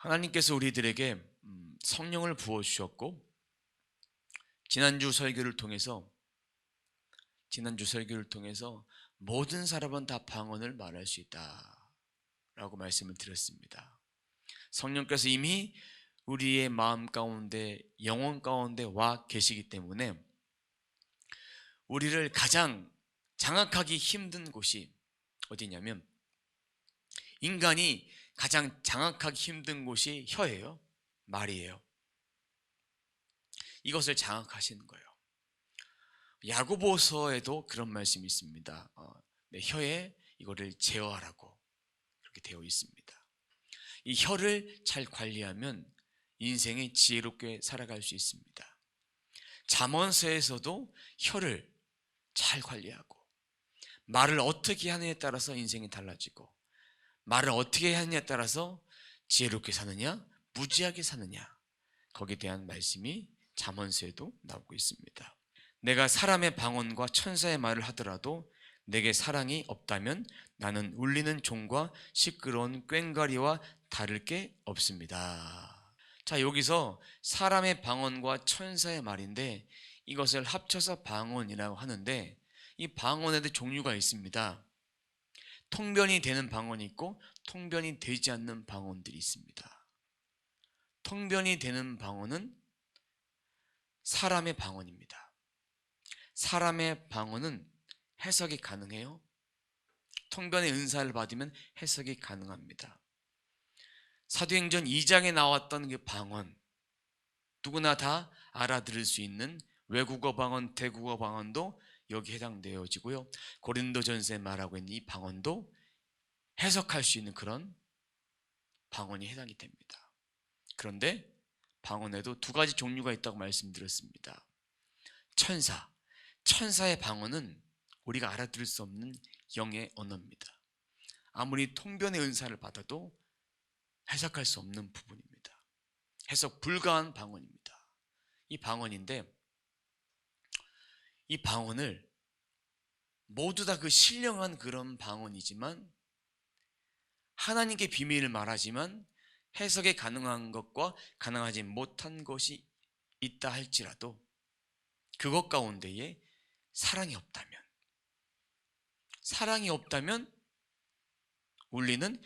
하나님께서 우리들에게 성령을 부어주셨고, 지난주 설교를 통해서 모든 사람은 다 방언을 말할 수 있다 라고 말씀을 드렸습니다. 성령께서 이미 우리의 마음 가운데, 영혼 가운데 와 계시기 때문에 우리를 가장 장악하기 힘든 곳이 어디냐면, 인간이 가장 장악하기 힘든 곳이 혀예요. 말이에요. 이것을 장악하시는 거예요. 야고보서에도 그런 말씀이 있습니다. 내 혀에 이거를 제어하라고 그렇게 되어 있습니다. 이 혀를 잘 관리하면 인생이 지혜롭게 살아갈 수 있습니다. 잠언서에서도 혀를 잘 관리하고, 말을 어떻게 하느냐에 따라서 인생이 달라지고, 말을 어떻게 하느냐에 따라서 지혜롭게 사느냐 무지하게 사느냐, 거기에 대한 말씀이 잠언서에도 나오고 있습니다. 내가 사람의 방언과 천사의 말을 하더라도 내게 사랑이 없다면 나는 울리는 종과 시끄러운 꽹과리와 다를 게 없습니다. 자, 여기서 사람의 방언과 천사의 말인데, 이것을 합쳐서 방언이라고 하는데, 이 방언에도 종류가 있습니다. 통변이 되는 방언이 있고 통변이 되지 않는 방언들이 있습니다. 통변이 되는 방언은 사람의 방언입니다. 사람의 방언은 해석이 가능해요. 통변의 은사를 받으면 해석이 가능합니다. 사도행전 2장에 나왔던 그 방언, 누구나 다 알아들을 수 있는 외국어 방언, 대국어 방언도 여기 해당되어지고요. 고린도전서에 말하고 있는 이 방언도 해석할 수 있는 그런 방언이 해당이 됩니다. 그런데 방언에도 두 가지 종류가 있다고 말씀드렸습니다. 천사의 방언은 우리가 알아들을 수 없는 영의 언어입니다. 아무리 통변의 은사를 받아도 해석할 수 없는 부분입니다. 해석 불가한 방언입니다. 이 방언인데, 이 방언을 모두 다 그 신령한 그런 방언이지만, 하나님께 비밀을 말하지만 해석이 가능한 것과 가능하지 못한 것이 있다 할지라도, 그것 가운데에 사랑이 없다면 울리는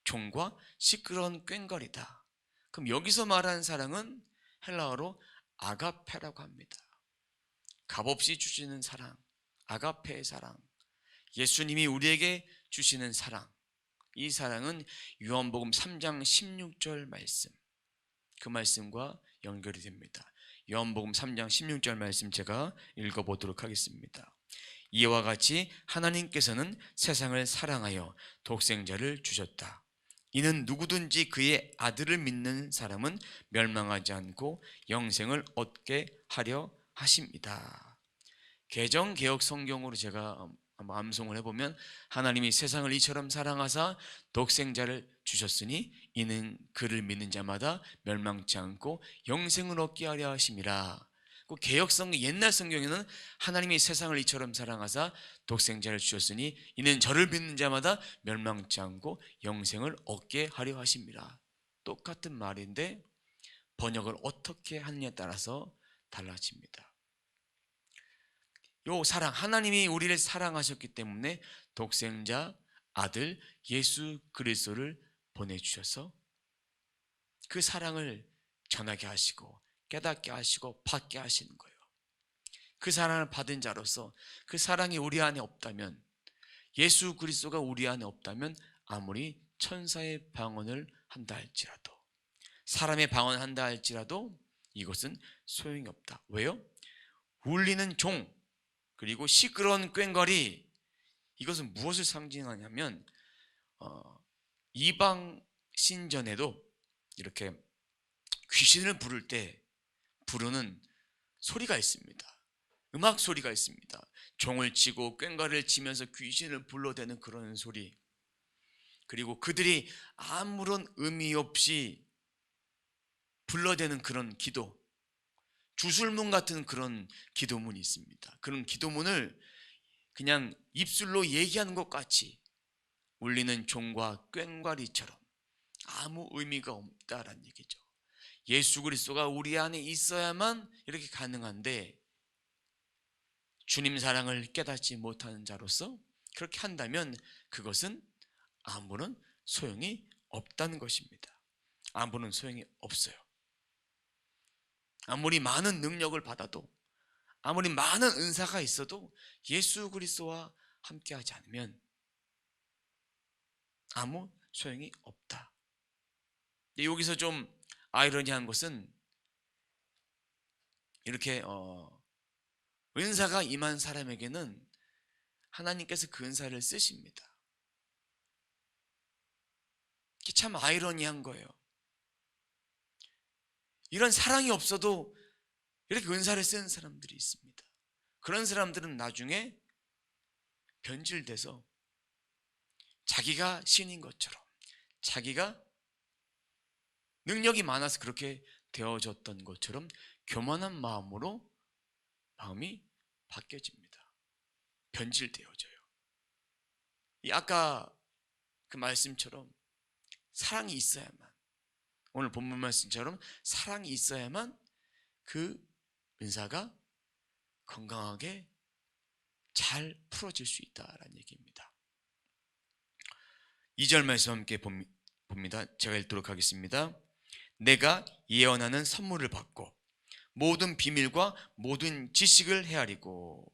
종과 시끄러운 꽹과리다. 그럼 여기서 말하는 사랑은 헬라어로 아가페라고 합니다. 값없이 주시는 사랑, 아가페의 사랑, 예수님이 우리에게 주시는 사랑, 이 사랑은 요한복음 3장 16절 말씀, 그 말씀과 연결이 됩니다. 요한복음 3장 16절 말씀 제가 읽어보도록 하겠습니다. 이와 같이 하나님께서는 세상을 사랑하여 독생자를 주셨다. 이는 누구든지 그의 아들을 믿는 사람은 멸망하지 않고 영생을 얻게 하려 하십니다. 개정개혁 성경으로 제가 한번 암송을 해보면, 하나님이 세상을 이처럼 사랑하사 독생자를 주셨으니 이는 그를 믿는 자마다 멸망치 않고 영생을 얻게 하려 하심이라. 개혁성경, 옛날 성경에는 하나님이 세상을 이처럼 사랑하사 독생자를 주셨으니 이는 저를 믿는 자마다 멸망치 않고 영생을 얻게 하려 하심이라. 똑같은 말인데 번역을 어떻게 하느냐에 따라서 달라집니다. 요 사랑, 하나님이 우리를 사랑하셨기 때문에 독생자 아들 예수 그리스도를 보내주셔서 그 사랑을 전하게 하시고 깨닫게 하시고 받게 하시는 거예요. 그 사랑을 받은 자로서 그 사랑이 우리 안에 없다면, 예수 그리스도가 우리 안에 없다면 아무리 천사의 방언을 한다 할지라도, 사람의 방언을 한다 할지라도 이것은 소용이 없다. 왜요? 울리는 종 그리고 시끄러운 꽹과리, 이것은 무엇을 상징하냐면, 이방 신전에도 이렇게 귀신을 부를 때 부르는 소리가 있습니다. 음악 소리가 있습니다. 종을 치고 꽹과리를 치면서 귀신을 불러대는 그런 소리, 그리고 그들이 아무런 의미 없이 불러대는 그런 기도, 주술문 같은 그런 기도문이 있습니다. 그런 기도문을 그냥 입술로 얘기하는 것 같이 울리는 종과 꽹과리처럼 아무 의미가 없다라는 얘기죠. 예수 그리스도가 우리 안에 있어야만 이렇게 가능한데 주님 사랑을 깨닫지 못하는 자로서 그렇게 한다면 그것은 아무런 소용이 없다는 것입니다. 아무런 소용이 없어요. 아무리 많은 능력을 받아도 아무리 많은 은사가 있어도 예수 그리스도와 함께하지 않으면 아무 소용이 없다. 여기서 좀 아이러니한 것은 이렇게 은사가 임한 사람에게는 하나님께서 그 은사를 쓰십니다. 이게 참 아이러니한 거예요. 이런 사랑이 없어도 이렇게 은사를 쓰는 사람들이 있습니다. 그런 사람들은 나중에 변질돼서 자기가 신인 것처럼 자기가 능력이 많아서 그렇게 되어졌던 것처럼 교만한 마음이 바뀌어집니다. 변질되어져요. 아까 그 말씀처럼 사랑이 있어야만, 오늘 본문 말씀처럼 사랑이 있어야만 그 은사가 건강하게 잘 풀어질 수 있다라는 얘기입니다. 2절 말씀 함께 봅니다. 제가 읽도록 하겠습니다. 내가 예언하는 선물을 받고 모든 비밀과 모든 지식을 헤아리고.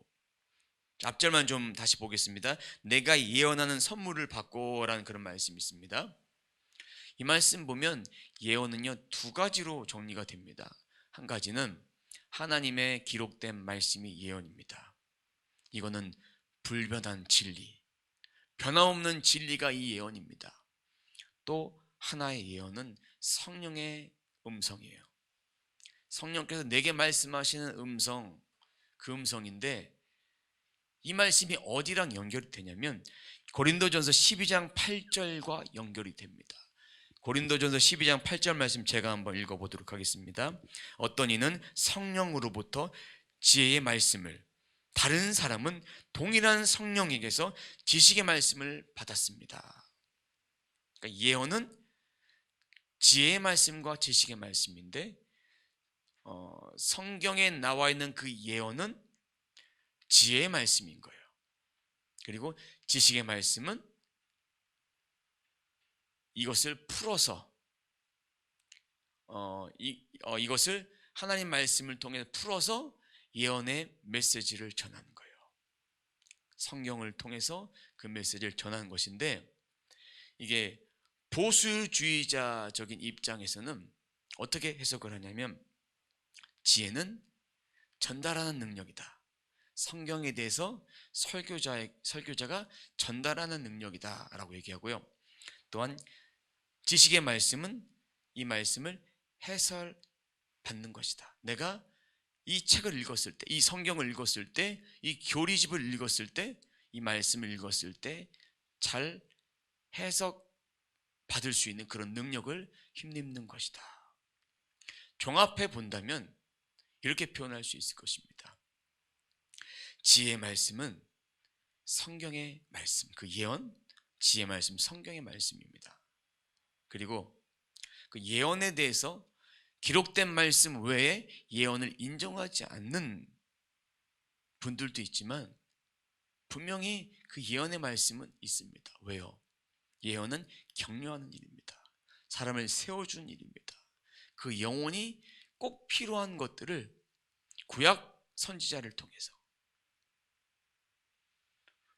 앞절만 좀 다시 보겠습니다. 내가 예언하는 선물을 받고 라는 그런 말씀이 있습니다. 이 말씀 보면 예언은요 2가지로 정리가 됩니다. 한 가지는 하나님의 기록된 말씀이 예언입니다. 이거는 불변한 진리, 변함없는 진리가 이 예언입니다. 또 하나의 예언은 성령의 음성이에요. 성령께서 내게 말씀하시는 음성, 그 음성인데 이 말씀이 어디랑 연결이 되냐면 고린도전서 12장 8절과 연결이 됩니다. 고린도전서 12장 8절 말씀 제가 한번 읽어보도록 하겠습니다. 어떤 이는 성령으로부터 지혜의 말씀을, 다른 사람은 동일한 성령에게서 지식의 말씀을 받았습니다. 그러니까 예언은 지혜의 말씀과 지식의 말씀인데 성경에 나와 있는 그 예언은 지혜의 말씀인 거예요. 그리고 지식의 말씀은 이것을 풀어서 이것을 하나님 말씀을 통해 풀어서 예언의 메시지를 전하는 거예요. 성경을 통해서 그 메시지를 전하는 것인데 이게 보수주의자적인 입장에서는 어떻게 해석을 하냐면 지혜는 전달하는 능력이다. 성경에 대해서 설교자가 전달하는 능력이다 라고 얘기하고요. 또한 지식의 말씀은 이 말씀을 해설받는 것이다. 내가 이 책을 읽었을 때, 이 성경을 읽었을 때, 이 교리집을 읽었을 때, 이 말씀을 읽었을 때 잘 해석받을 수 있는 그런 능력을 힘입는 것이다. 종합해 본다면 이렇게 표현할 수 있을 것입니다. 지혜의 말씀은 성경의 말씀, 그 예언, 지혜의 말씀, 성경의 말씀입니다. 그리고 그 예언에 대해서 기록된 말씀 외에 예언을 인정하지 않는 분들도 있지만 분명히 그 예언의 말씀은 있습니다. 왜요? 예언은 격려하는 일입니다. 사람을 세워주는 일입니다. 그 영혼이 꼭 필요한 것들을 구약 선지자를 통해서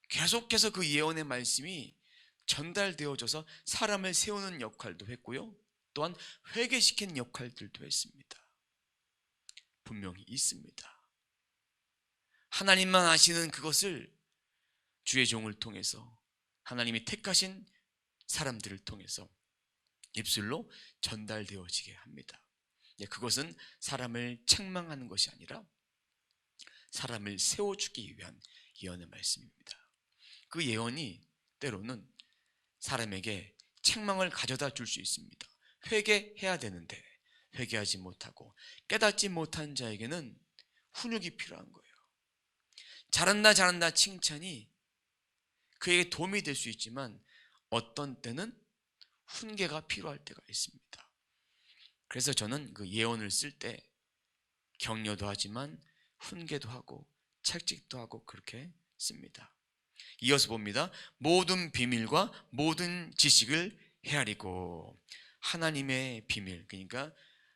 계속해서 그 예언의 말씀이 전달되어져서 사람을 세우는 역할도 했고요. 또한 회개시키는 역할들도 했습니다. 분명히 있습니다. 하나님만 아시는 그것을 주의 종을 통해서 하나님이 택하신 사람들을 통해서 입술로 전달되어지게 합니다. 그것은 사람을 책망하는 것이 아니라 사람을 세워주기 위한 예언의 말씀입니다. 그 예언이 때로는 사람에게 책망을 가져다 줄 수 있습니다. 회개해야 되는데 회개하지 못하고 깨닫지 못한 자에게는 훈육이 필요한 거예요. 잘한다 잘한다 칭찬이 그에게 도움이 될 수 있지만 어떤 때는 훈계가 필요할 때가 있습니다. 그래서 저는 그 예언을 쓸 때 격려도 하지만 훈계도 하고 책찍도 하고 그렇게 씁니다. 이어서 봅니다. 모든 비밀과 모든 지식을 헤아리고. 하나님의 비밀, 그러니까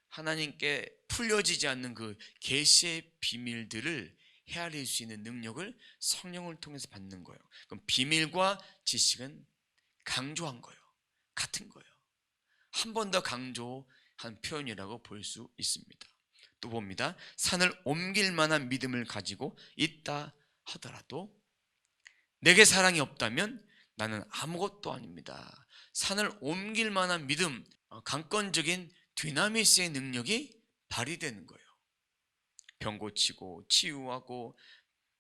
하나님께 풀려지지 않는 그 계시의 비밀들을 헤아릴 수 있는 능력을 성령을 통해서 받는 거예요. 그럼 비밀과 지식은 강조한 거예요. 같은 거예요. 한 번 더 강조한 표현이라고 볼 수 있습니다. 또 봅니다. 산을 옮길 만한 믿음을 가지고 있다 하더라도 내게 사랑이 없다면 나는 아무것도 아닙니다. 산을 옮길 만한 믿음, 강권적인 디나미스의 능력이 발휘되는 거예요. 병 고치고 치유하고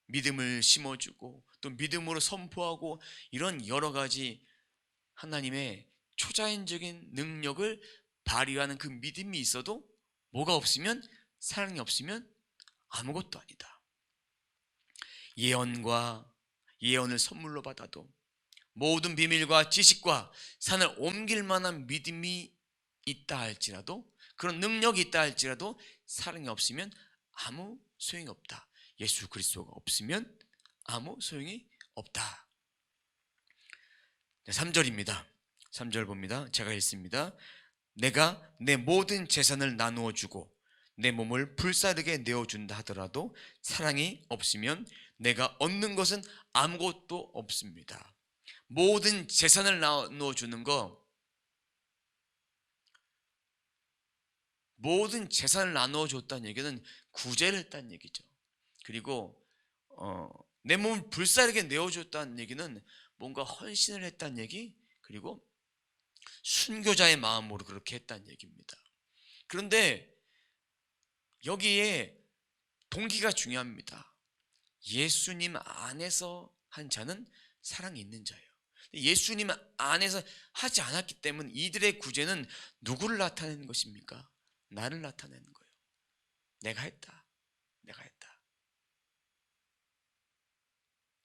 믿음을 심어주고 또 믿음으로 선포하고 이런 여러 가지 하나님의 초자연적인 능력을 발휘하는 그 믿음이 있어도 뭐가 없으면, 사랑이 없으면 아무것도 아니다. 예언을 선물로 받아도 모든 비밀과 지식과 산을 옮길 만한 믿음이 있다 할지라도, 그런 능력이 있다 할지라도 사랑이 없으면 아무 소용이 없다. 예수 그리스도가 없으면 아무 소용이 없다. 3절입니다. 3절 봅니다. 제가 읽습니다. 내가 내 모든 재산을 나누어 주고 내 몸을 불사르게 내어준다 하더라도 사랑이 없으면 내가 얻는 것은 아무것도 없습니다. 모든 재산을 나누어 주는 거, 모든 재산을 나누어 줬다는 얘기는 구제를 했다는 얘기죠. 그리고 내 몸을 불사르게 내어줬다는 얘기는 뭔가 헌신을 했다는 얘기, 그리고 순교자의 마음으로 그렇게 했다는 얘기입니다. 그런데 여기에 동기가 중요합니다. 예수님 안에서 한 자는 사랑이 있는 자예요. 예수님 안에서 하지 않았기 때문에 이들의 구제는 누구를 나타내는 것입니까? 나를 나타내는 거예요. 내가 했다. 내가 했다.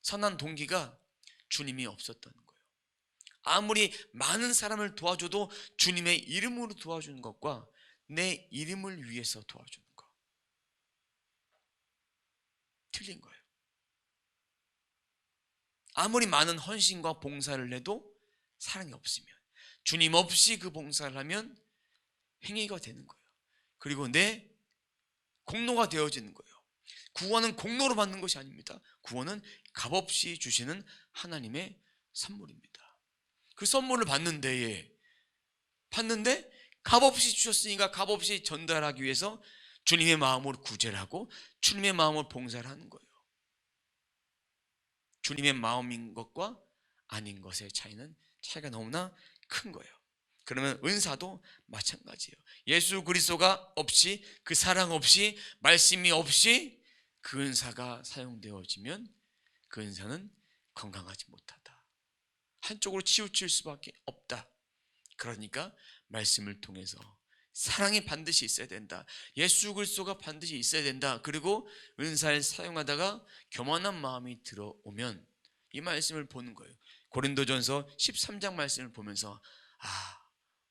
선한 동기가 주님이 없었던 거예요. 아무리 많은 사람을 도와줘도 주님의 이름으로 도와주는 것과 내 이름을 위해서 도와주는 것, 틀린 거예요. 아무리 많은 헌신과 봉사를 해도 사랑이 없으면, 주님 없이 그 봉사를 하면 행위가 되는 거예요. 그리고 내 공로가 되어지는 거예요. 구원은 공로로 받는 것이 아닙니다. 구원은 값없이 주시는 하나님의 선물입니다. 그 선물을 받는데 값없이 주셨으니까 값없이 전달하기 위해서 주님의 마음으로 구제를 하고 주님의 마음으로 봉사를 하는 거예요. 주님의 마음인 것과 아닌 것의 차이가 너무나 큰 거예요. 그러면 은사도 마찬가지예요. 예수 그리스도가 없이, 그 사랑 없이, 말씀이 없이 그 은사가 사용되어지면 그 은사는 건강하지 못하다. 한쪽으로 치우칠 수밖에 없다. 그러니까 말씀을 통해서 사랑이 반드시 있어야 된다. 예수 그리스도가 반드시 있어야 된다. 그리고 은사를 사용하다가 교만한 마음이 들어오면 이 말씀을 보는 거예요. 고린도전서 13장 말씀을 보면서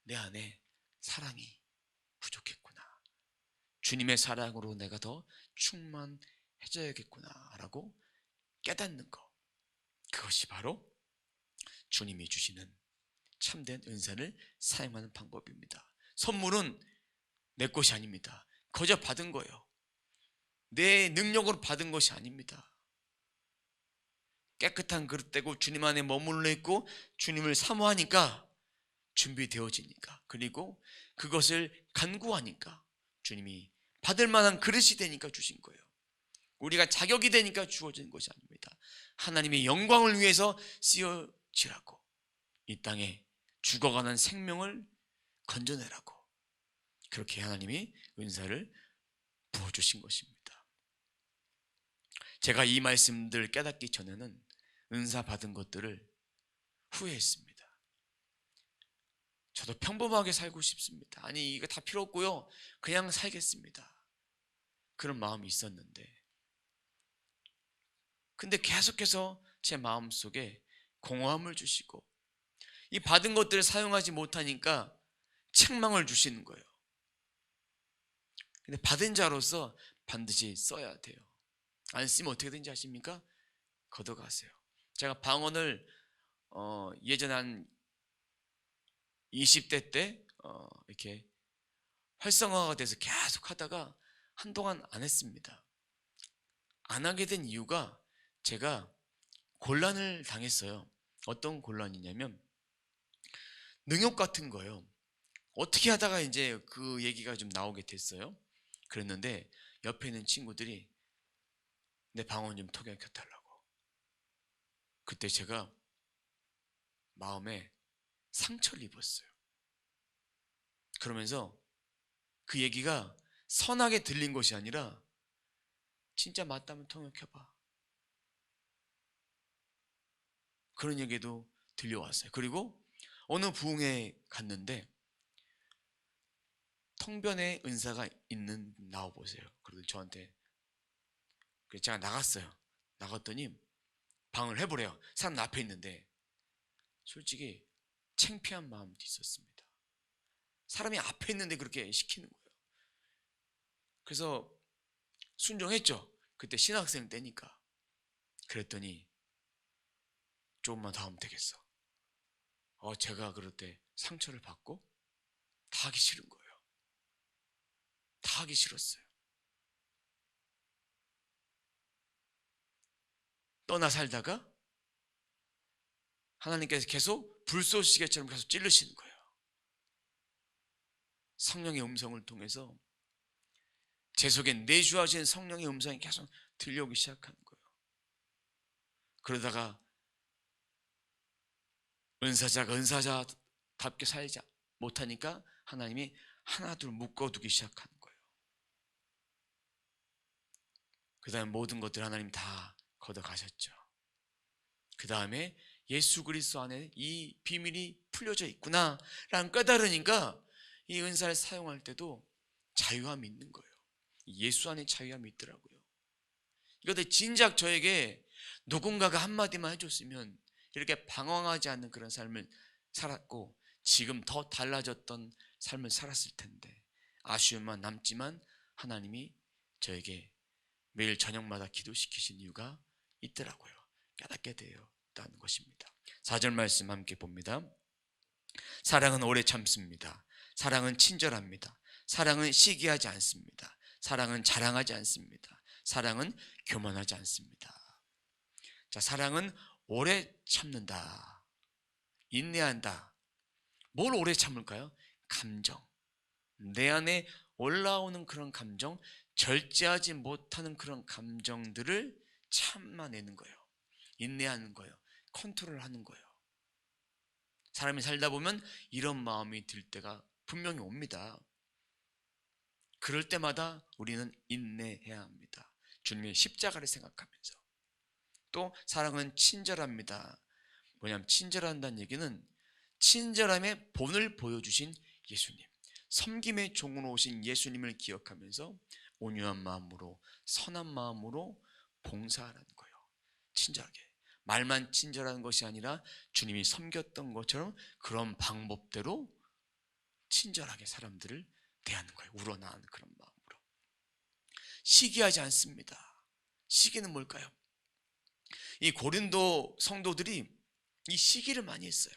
내 안에 사랑이 부족했구나. 주님의 사랑으로 내가 더 충만해져야겠구나 라고 깨닫는 것. 그것이 바로 주님이 주시는 참된 은사를 사용하는 방법입니다. 선물은 내 것이 아닙니다. 거저 받은 거예요. 내 능력으로 받은 것이 아닙니다. 깨끗한 그릇 되고 주님 안에 머물러 있고 주님을 사모하니까, 준비되어지니까, 그리고 그것을 간구하니까 주님이 받을 만한 그릇이 되니까 주신 거예요. 우리가 자격이 되니까 주어진 것이 아닙니다. 하나님의 영광을 위해서 쓰여지라고, 이 땅에 죽어가는 생명을 건져내라고, 그렇게 하나님이 은사를 부어주신 것입니다. 제가 이 말씀들 깨닫기 전에는 은사 받은 것들을 후회했습니다. 저도 평범하게 살고 싶습니다. 아니, 이거 다 필요 없고요, 그냥 살겠습니다. 그런 마음이 있었는데, 근데 계속해서 제 마음속에 공허함을 주시고 이 받은 것들을 사용하지 못하니까 책망을 주시는 거예요. 근데 받은 자로서 반드시 써야 돼요. 안 쓰면 어떻게 되는지 아십니까? 걷어가세요. 제가 방언을 예전 한 20대 때 이렇게 활성화가 돼서 계속 하다가 한동안 안 했습니다. 안 하게 된 이유가 제가 곤란을 당했어요. 어떤 곤란이냐면 능욕 같은 거예요. 어떻게 하다가 이제 그 얘기가 좀 나오게 됐어요. 그랬는데 옆에 있는 친구들이 내 방언 좀 통역해달라고. 그때 제가 마음에 상처를 입었어요. 그러면서 그 얘기가 선하게 들린 것이 아니라 진짜 맞다면 통역해봐. 그런 얘기도 들려왔어요. 그리고 어느 부흥회 갔는데 통변의 은사가 있는 나와보세요. 그래서 저한테 제가 나갔어요. 나갔더니 방을 해보래요. 사람 앞에 있는데 솔직히 창피한 마음도 있었습니다. 사람이 앞에 있는데 그렇게 시키는 거예요. 그래서 순종했죠. 그때 신학생 때니까. 그랬더니 조금만 더 하면 되겠어. 제가 그럴 때 상처를 받고 다 하기 싫은 거예요. 다 하기 싫었어요. 떠나 살다가 하나님께서 계속 불쏘시개처럼 계속 찌르시는 거예요. 성령의 음성을 통해서 제 속에 내주하신 성령의 음성이 계속 들려오기 시작하는 거예요. 그러다가 은사자가 은사자답게 살지 못하니까 하나님이 하나둘 묶어두기 시작하는 거예요. 그 다음에 모든 것들 하나님 다 걷어가셨죠. 그 다음에 예수 그리스도 안에 이 비밀이 풀려져 있구나 라는 깨달으니까 이 은사를 사용할 때도 자유함이 있는 거예요. 예수 안에 자유함이 있더라고요. 이것도 진작 저에게 누군가가 한마디만 해줬으면 이렇게 방황하지 않는 그런 삶을 살았고 지금 더 달라졌던 삶을 살았을 텐데 아쉬움만 남지만 하나님이 저에게 매일 저녁마다 기도시키신 이유가 있더라고요. 깨닫게 되었다는 것입니다. 4절 말씀 함께 봅니다. 사랑은 오래 참습니다. 사랑은 친절합니다. 사랑은 시기하지 않습니다. 사랑은 자랑하지 않습니다. 사랑은 교만하지 않습니다. 자, 사랑은 오래 참는다. 인내한다. 뭘 오래 참을까요? 감정. 내 안에 올라오는 그런 감정, 절제하지 못하는 그런 감정들을 참아내는 거예요. 인내하는 거예요. 컨트롤하는 거예요. 사람이 살다 보면 이런 마음이 들 때가 분명히 옵니다. 그럴 때마다 우리는 인내해야 합니다. 주님의 십자가를 생각하면서. 또 사랑은 친절합니다. 뭐냐면 친절한다는 얘기는 친절함의 본을 보여주신 예수님, 섬김의 종으로 오신 예수님을 기억하면서 온유한 마음으로 선한 마음으로 봉사하라는 거예요. 친절하게. 말만 친절한 것이 아니라 주님이 섬겼던 것처럼 그런 방법대로 친절하게 사람들을 대하는 거예요. 우러나는 그런 마음으로. 시기하지 않습니다. 시기는 뭘까요? 이 고린도 성도들이 이 시기를 많이 했어요.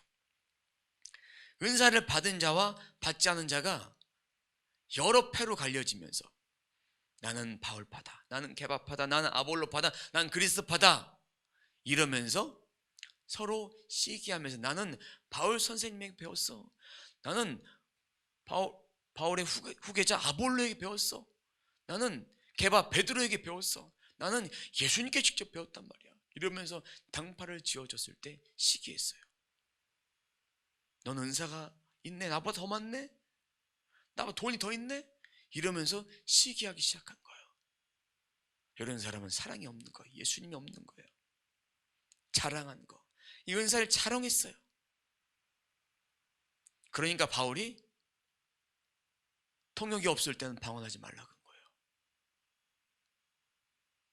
은사를 받은 자와 받지 않은 자가 여러 패로 갈려지면서 나는 바울파다, 나는 게바파다, 나는 아볼로파다, 나는 그리스파다 이러면서 서로 시기하면서 나는 바울 선생님에게 배웠어, 나는 바울의 후계자 아볼로에게 배웠어, 나는 게바 베드로에게 배웠어, 나는 예수님께 직접 배웠단 말이야. 이러면서 당파를 지어줬을 때 시기했어요. 넌 은사가 있네, 나보다 더 많네, 나보다 돈이 더 있네, 이러면서 시기하기 시작한 거예요. 이런 사람은 사랑이 없는 거예요. 예수님이 없는 거예요. 자랑한 거, 이 은사를 자랑했어요. 그러니까 바울이 통역이 없을 때는 방언하지 말라고 한 거예요.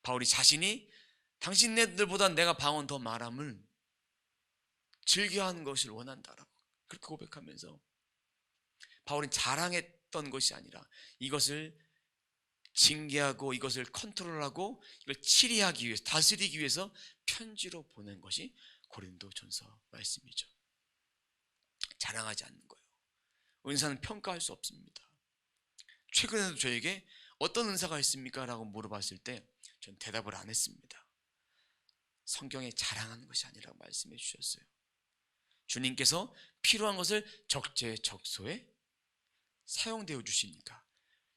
바울이 자신이 당신네들보다 내가 방언 더 말함을 즐겨하는 것을 원한다라고. 그렇게 고백하면서 바울은 자랑했던 것이 아니라 이것을 징계하고 이것을 컨트롤하고 이걸 치리하기 위해서, 다스리기 위해서 편지로 보낸 것이 고린도전서 말씀이죠. 자랑하지 않는 거예요. 은사는 평가할 수 없습니다. 최근에도 저에게 어떤 은사가 있습니까? 라고 물어봤을 때 전 대답을 안 했습니다. 성경에 자랑하는 것이 아니라고 말씀해 주셨어요. 주님께서 필요한 것을 적재적소에 사용되어 주시니까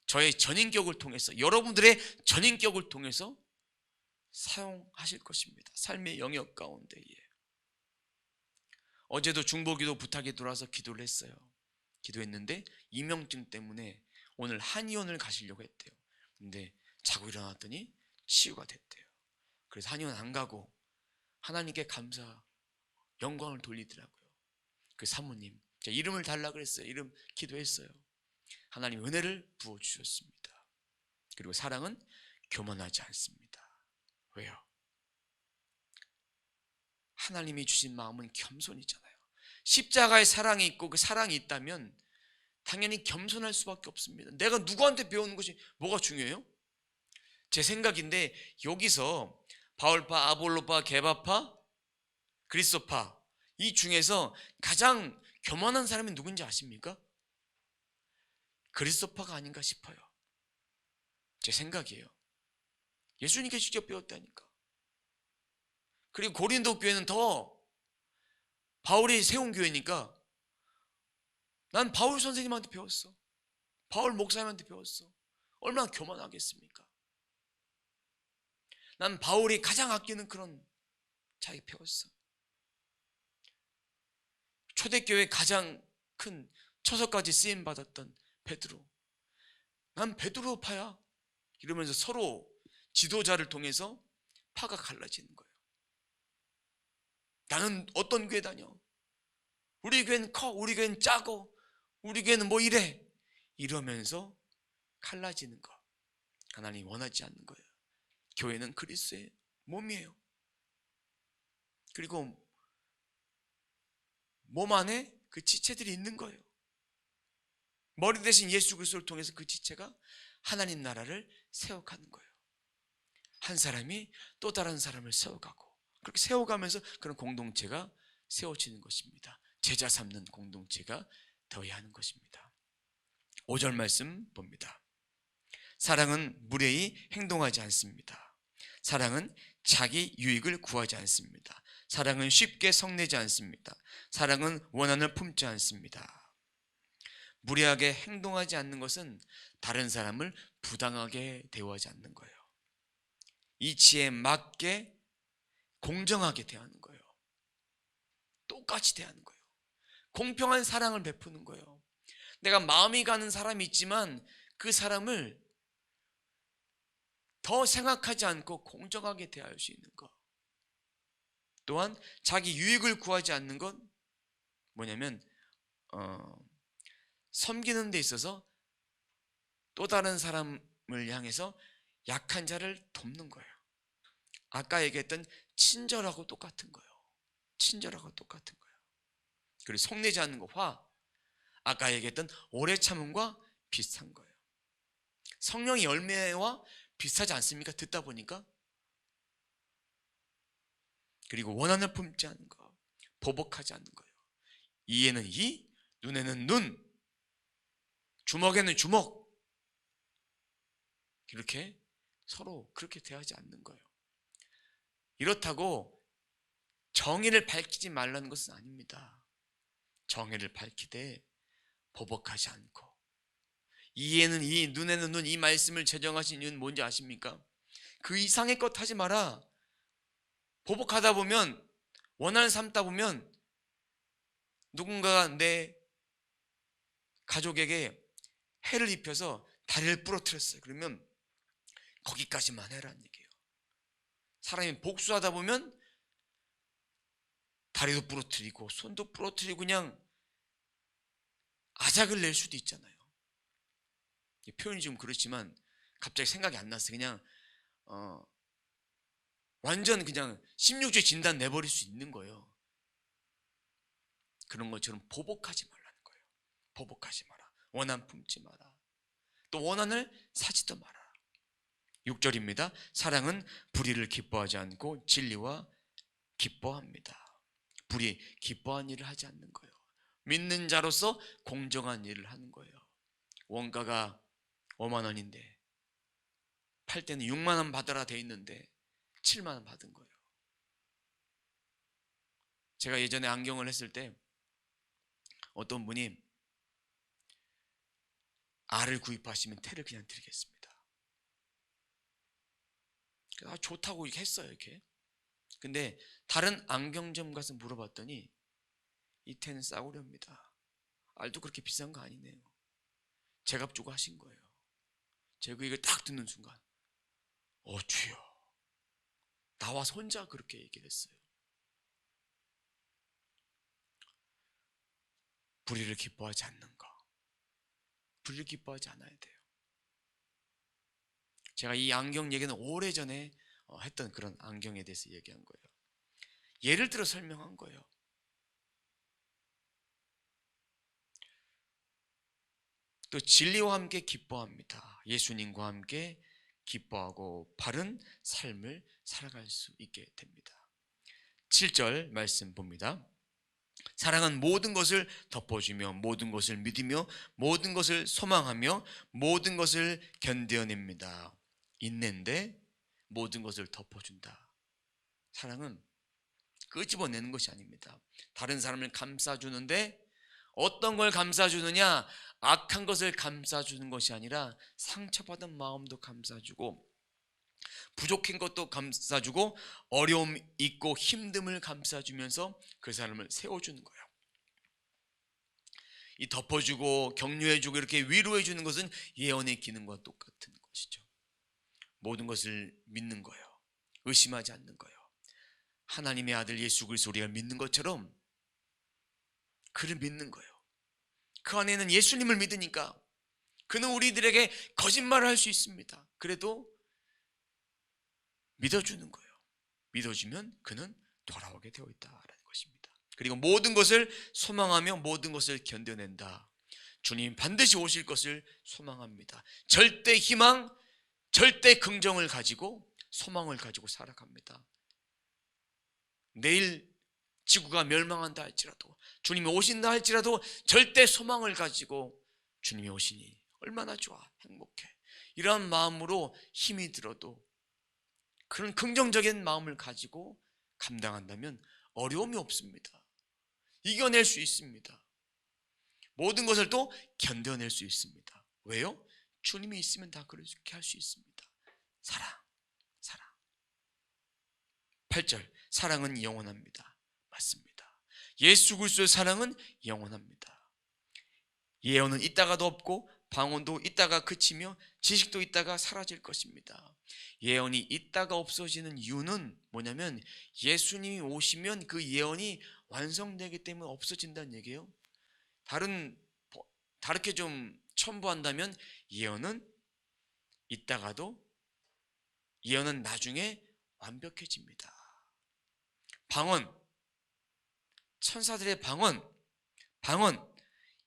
저의 전인격을 통해서, 여러분들의 전인격을 통해서 사용하실 것입니다. 삶의 영역 가운데에. 어제도 중보기도 부탁이 들어와서 기도를 했어요. 기도했는데 이명증 때문에 오늘 한의원을 가시려고 했대요. 근데 자고 일어났더니 치유가 됐대요. 그래서 한의원 안 가고 하나님께 감사 영광을 돌리더라고요. 그 사모님, 제가 이름을 달라 그랬어요. 이름 기도했어요. 하나님 은혜를 부어주셨습니다. 그리고 사랑은 교만하지 않습니다. 왜요? 하나님이 주신 마음은 겸손이잖아요. 십자가의 사랑이 있고 그 사랑이 있다면 당연히 겸손할 수밖에 없습니다. 내가 누구한테 배우는 것이 뭐가 중요해요? 제 생각인데 여기서 바울파, 아볼로파, 게바파, 그리스도파 이 중에서 가장 교만한 사람이 누군지 아십니까? 그리스도파가 아닌가 싶어요. 제 생각이에요. 예수님께 직접 배웠다니까. 그리고 고린도 교회는 더 바울이 세운 교회니까 난 바울 선생님한테 배웠어. 바울 목사님한테 배웠어. 얼마나 교만하겠습니까? 난 바울이 가장 아끼는 그런 자기 배웠어. 초대교회 가장 큰 초서까지 쓰임받았던 베드로. 난 베드로파야. 이러면서 서로 지도자를 통해서 파가 갈라지는 거예요. 나는 어떤 교회 다녀? 우리 교회는 커, 우리 교회는 작고, 우리 교회는 뭐 이래. 이러면서 갈라지는 거. 하나님 원하지 않는 거예요. 교회는 그리스도의 몸이에요. 그리고 몸 안에 그 지체들이 있는 거예요. 머리 대신 예수 그리스도를 통해서 그 지체가 하나님 나라를 세워가는 거예요. 한 사람이 또 다른 사람을 세워가고 그렇게 세워가면서 그런 공동체가 세워지는 것입니다. 제자 삼는 공동체가 되어야 하는 것입니다. 5절 말씀 봅니다. 사랑은 무례히 행동하지 않습니다. 사랑은 자기 유익을 구하지 않습니다. 사랑은 쉽게 성내지 않습니다. 사랑은 원한을 품지 않습니다. 무례하게 행동하지 않는 것은 다른 사람을 부당하게 대우하지 않는 거예요. 이치에 맞게 공정하게 대하는 거예요. 똑같이 대하는 거예요. 공평한 사랑을 베푸는 거예요. 내가 마음이 가는 사람이 있지만 그 사람을 더 생각하지 않고 공정하게 대할 수 있는 것. 또한 자기 유익을 구하지 않는 건 뭐냐면 섬기는 데 있어서 또 다른 사람을 향해서 약한 자를 돕는 거예요. 아까 얘기했던 친절하고 똑같은 거예요. 친절하고 똑같은 거예요. 그리고 속내지 않는 거, 화. 아까 얘기했던 오래 참음과 비슷한 거예요. 성령의 열매와 비슷하지 않습니까? 듣다 보니까. 그리고 원한을 품지 않는 거, 보복하지 않는 거예요. 이에는 이, 눈에는 눈, 주먹에는 주먹. 이렇게 서로 그렇게 대하지 않는 거예요. 이렇다고 정의를 밝히지 말라는 것은 아닙니다. 정의를 밝히되 보복하지 않고. 이에는 이, 눈에는 눈, 이 말씀을 제정하신 이유는 뭔지 아십니까? 그 이상의 것 하지 마라. 보복하다 보면, 원한을 삼다 보면 누군가가 내 가족에게 해를 입혀서 다리를 부러뜨렸어요. 그러면 거기까지만 해라는 얘기예요. 사람이 복수하다 보면 다리도 부러뜨리고 손도 부러뜨리고 그냥 아작을 낼 수도 있잖아요. 표현이 좀 그렇지만 갑자기 생각이 안 났어요. 그냥 완전 그냥 16주에 진단 내버릴 수 있는 거예요. 그런 것처럼 보복하지 말라는 거예요. 보복하지 마라. 원한 품지 마라. 또 원한을 사지도 마라. 6절입니다. 사랑은 불의를 기뻐하지 않고 진리와 기뻐합니다. 불의, 기뻐한 일을 하지 않는 거예요. 믿는 자로서 공정한 일을 하는 거예요. 원가가 5만 원인데 팔 때는 6만 원 받아라 돼 있는데 7만 원 받은 거예요. 제가 예전에 안경을 했을 때 어떤 분이 알을 구입하시면 태를 그냥 드리겠습니다. 좋다고 이렇게 했어요. 이렇게. 근데 다른 안경점 가서 물어봤더니 이 태는 싸구려입니다. 알도 그렇게 비싼 거 아니네요. 제값 주고 하신 거예요. 제가 이걸 딱 듣는 순간 주여, 나와 혼자 그렇게 얘기했어요. 불의를 기뻐하지 않는 거, 불의를 기뻐하지 않아야 돼요. 제가 이 안경 얘기는 오래전에 했던 그런 안경에 대해서 얘기한 거예요. 예를 들어 설명한 거예요. 또 진리와 함께 기뻐합니다. 예수님과 함께 기뻐하고 바른 삶을 살아갈 수 있게 됩니다. 7절 말씀 봅니다. 사랑은 모든 것을 덮어주며 모든 것을 믿으며 모든 것을 소망하며 모든 것을 견뎌냅니다. 있는데 모든 것을 덮어준다. 사랑은 끄집어내는 것이 아닙니다. 다른 사람을 감싸주는데 어떤 걸 감싸주느냐? 악한 것을 감싸주는 것이 아니라 상처받은 마음도 감싸주고 부족한 것도 감싸주고 어려움 있고 힘듦을 감싸주면서 그 사람을 세워주는 거예요. 이 덮어주고 격려해주고 이렇게 위로해주는 것은 예언의 기능과 똑같은 것이죠. 모든 것을 믿는 거예요. 의심하지 않는 거예요. 하나님의 아들 예수 그리스도 우리가 믿는 것처럼 그를 믿는 거예요. 그 안에는 예수님을 믿으니까 그는 우리들에게 거짓말을 할 수 있습니다. 그래도 믿어주는 거예요. 믿어주면 그는 돌아오게 되어 있다라는 것입니다. 그리고 모든 것을 소망하며 모든 것을 견뎌낸다. 주님 반드시 오실 것을 소망합니다. 절대 희망, 절대 긍정을 가지고 소망을 가지고 살아갑니다. 내일 지구가 멸망한다 할지라도 주님이 오신다 할지라도 절대 소망을 가지고 주님이 오시니 얼마나 좋아, 행복해, 이러한 마음으로 힘이 들어도 그런 긍정적인 마음을 가지고 감당한다면 어려움이 없습니다. 이겨낼 수 있습니다. 모든 것을 또 견뎌낼 수 있습니다. 왜요? 주님이 있으면 다 그렇게 할 수 있습니다. 사랑. 8절, 사랑은 영원합니다. 맞습니다. 예수 그리스도의 사랑은 영원합니다. 예언은 있다가도 없고 방언도 있다가 그치며 지식도 있다가 사라질 것입니다. 예언이 있다가 없어지는 이유는 뭐냐면 예수님이 오시면 그 예언이 완성되기 때문에 없어진다는 얘기예요. 다르게 좀 첨부한다면 예언은 있다가도 예언은 나중에 완벽해집니다. 방언, 천사들의 방언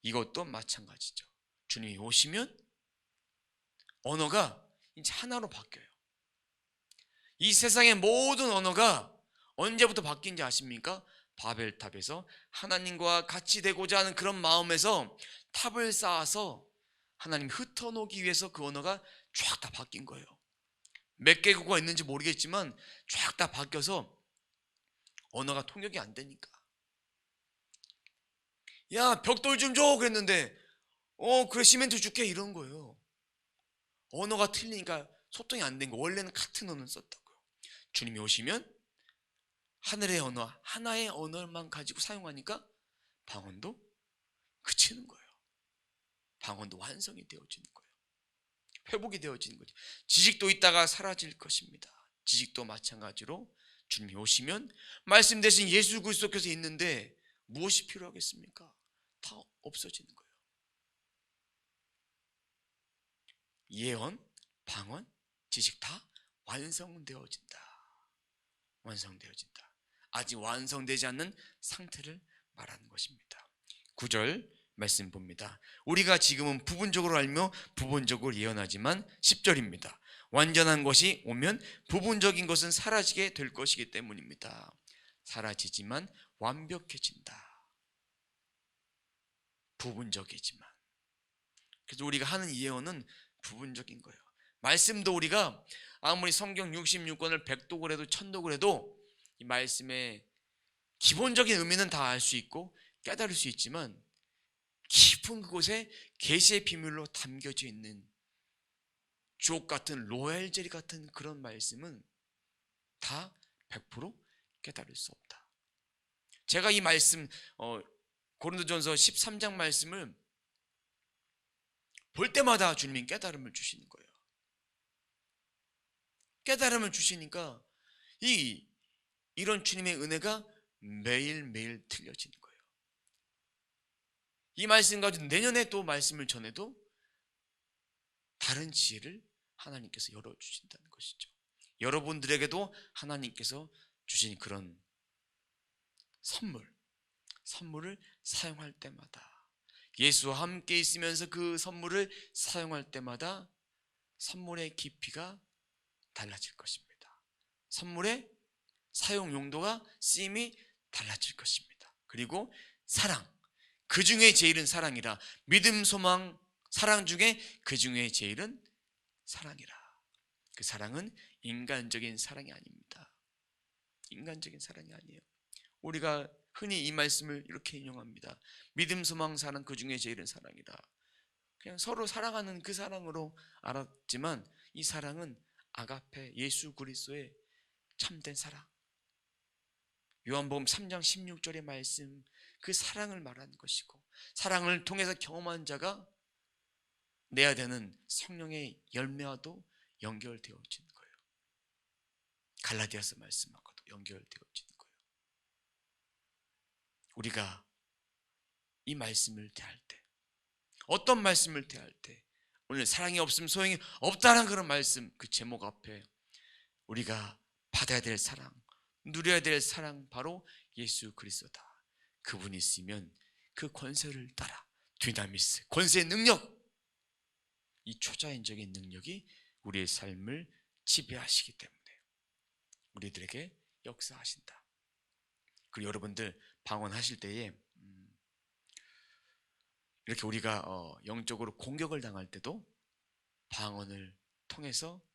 이것도 마찬가지죠. 주님이 오시면 언어가 이제 하나로 바뀌어요. 이 세상의 모든 언어가 언제부터 바뀐지 아십니까? 바벨탑에서 하나님과 같이 되고자 하는 그런 마음에서 탑을 쌓아서 하나님 흩어놓기 위해서 그 언어가 쫙 다 바뀐 거예요. 몇 개국어가 있는지 모르겠지만 쫙 다 바뀌어서 언어가 통역이 안 되니까, 야 벽돌 좀 줘 그랬는데 그래 시멘트 줄게 이런 거예요. 언어가 틀리니까 소통이 안 된 거. 원래는 같은 언어를 썼다고요. 주님이 오시면 하늘의 언어, 하나의 언어만 가지고 사용하니까 방언도 그치는 거예요. 방언도 완성이 되어지는 거예요. 회복이 되어지는 거죠. 지식도 있다가 사라질 것입니다. 지식도 마찬가지로 주님이 오시면 말씀 대신 예수 그리스도께서 있는데 무엇이 필요하겠습니까? 다 없어지는 거예요. 예언, 방언, 지식 다 완성되어진다. 아직 완성되지 않는 상태를 말하는 것입니다. 9절 말씀 봅니다. 우리가 지금은 부분적으로 알며 부분적으로 예언하지만 10절입니다. 완전한 것이 오면 부분적인 것은 사라지게 될 것이기 때문입니다. 사라지지만 완벽해진다. 부분적이지만. 그래서 우리가 하는 예언은 부분적인 거예요. 말씀도 우리가 아무리 성경 66권을 100독을 해도 1000독을 해도 이 말씀의 기본적인 의미는 다 알 수 있고 깨달을 수 있지만 깊은 그곳에 계시의 비밀로 담겨져 있는 주옥 같은 로얄젤리 같은 그런 말씀은 다 100% 깨달을 수 없다. 제가 이 말씀 고린도전서 13장 말씀을 볼 때마다 주님이 깨달음을 주시는 거예요. 깨달음을 주시니까 이런 주님의 은혜가 매일매일 틀려지는 거예요. 이 말씀 가지고 내년에 또 말씀을 전해도 다른 지혜를 하나님께서 열어주신다는 것이죠. 여러분들에게도 하나님께서 주신 그런 선물을 사용할 때마다, 예수와 함께 있으면서 그 선물을 사용할 때마다 선물의 깊이가 달라질 것입니다. 선물의 사용 용도가, 쓰임이 달라질 것입니다. 그리고 사랑, 그 중에 제일은 사랑이라. 믿음, 소망, 사랑 중에 그 중에 제일은 사랑이라. 그 사랑은 인간적인 사랑이 아닙니다. 인간적인 사랑이 아니에요. 우리가 흔히 이 말씀을 이렇게 인용합니다. 믿음, 소망, 사랑, 그 중에 제일은 사랑이라. 그냥 서로 사랑하는 그 사랑으로 알았지만 이 사랑은 아가페, 예수 그리스도의 참된 사랑, 요한복음 3장 16절의 말씀, 그 사랑을 말하는 것이고, 사랑을 통해서 경험한 자가 내야 되는 성령의 열매와도 연결되어지는 거예요. 갈라디아서 말씀하고도 연결되어지는 거예요. 우리가 이 말씀을 대할 때, 어떤 말씀을 대할 때, 오늘 사랑이 없으면 소용이 없다는 그런 말씀, 그 제목 앞에 우리가 받아야 될 사랑, 누려야 될 사랑, 바로 예수 그리스도다. 그분이 있으면 그 권세를 따라 디나미스, 권세의 능력, 이 초자연적인 능력이 우리의 삶을 지배하시기 때문에 우리들에게 역사하신다. 그리고 여러분들 방언하실 때에 이렇게 우리가 영적으로 공격을 당할 때도 방언을 통해서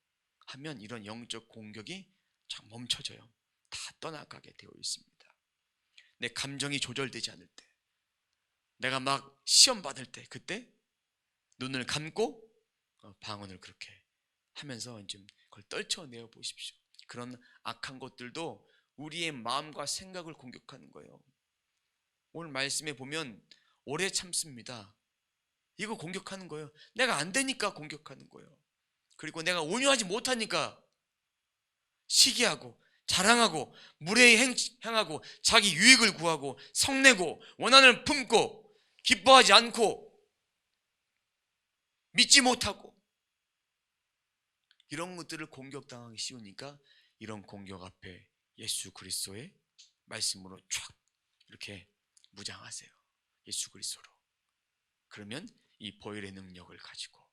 하면 이런 영적 공격이 참 멈춰져요. 다 떠나가게 되어 있습니다. 내 감정이 조절되지 않을 때, 내가 막 시험 받을 때, 그때 눈을 감고 방언을 그렇게 하면서 좀 그걸 떨쳐내어 보십시오. 그런 악한 것들도 우리의 마음과 생각을 공격하는 거예요. 오늘 말씀에 보면 오래 참습니다. 이거 공격하는 거예요. 내가 안 되니까 공격하는 거예요. 그리고 내가 온유하지 못하니까 시기하고 자랑하고 무례행하고 자기 유익을 구하고 성내고 원한을 품고 기뻐하지 않고 믿지 못하고, 이런 것들을 공격당하기 쉬우니까 이런 공격 앞에 예수 그리스도의 말씀으로 쫙 이렇게 무장하세요. 예수 그리스도로. 그러면 이 보혈의 능력을 가지고,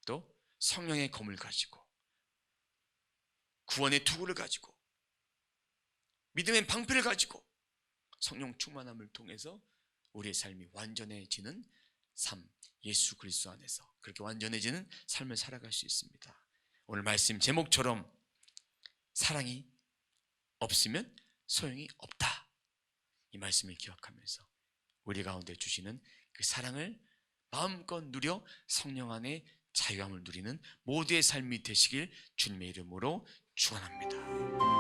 또 성령의 검을 가지고, 구원의 투구를 가지고, 믿음의 방패를 가지고 성령 충만함을 통해서 우리의 삶이 완전해지는 삶, 예수 그리스도 안에서 그렇게 완전해지는 삶을 살아갈 수 있습니다. 오늘 말씀 제목처럼 사랑이 없으면 소용이 없다, 이 말씀을 기억하면서 우리 가운데 주시는 그 사랑을 마음껏 누려 성령 안에 자유함을 누리는 모두의 삶이 되시길 주님의 이름으로 축원합니다.